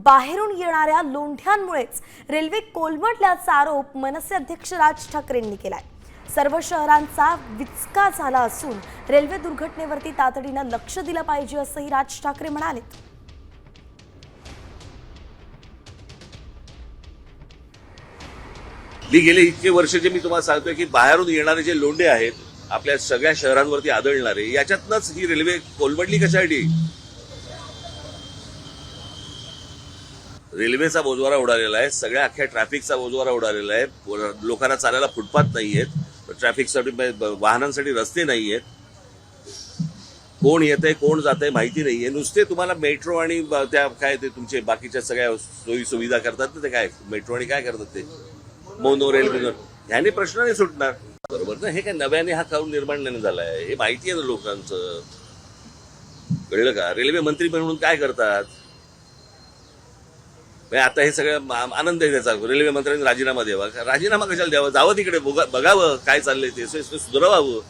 बाहेरून येणाऱ्या लोंढ्यांमुळेच रेल्वे कोलमडल्याचा आरोप मनसे अध्यक्ष राज ठाकरेंनी केलाय। सर्व शहरांचा विचका झाला असून रेल्वे दुर्घटनेवरती तातडीने लक्ष दिलं पाहिजे असंही राज ठाकरे म्हणाले। गेले इतके वर्ष जे मी तुम्हाला सांगतोय की बाहेरून येणारे जे लोंढे आहेत आपल्या सगळ्या शहरांवरती आदळणारे, याच्यातनंच ही रेल्वे कोलमडली कशासाठी? रेल्वेचा बोजवारा उडालेला आहे, सगळ्या अख्ख्या ट्रॅफिकचा बोजवारा उडालेला आहे। लोकांना चालायला फुटपाथ नाहीयेत, ट्रॅफिकसाठी वाहनांसाठी रस्ते नाहीयेत, कोण येतंय कोण जातंय माहिती नाहीये। नुसते तुम्हाला मेट्रो आणि त्या काय ते तुमचे बाकीच्या सगळ्या सोयी सुविधा करतात ना, ते काय मेट्रो आणि काय करतात ते मोनो रेल्वे, ह्याने प्रश्न नाही सुटणार, बरोबर ना? हे काय नव्याने हा करून निर्माण नाही झालाय, हे माहिती आहे ना लोकांचं, कळलं का? रेल्वे मंत्री म्हणून काय करतात? आता हे सगळं आनंद आहे त्याचा, रेल्वे मंत्र्यांनी राजीनामा द्यावा। राजीनामा कशाला द्यावा? जावं तिकडे, बघावं काय चाललंय ते सुधारावं।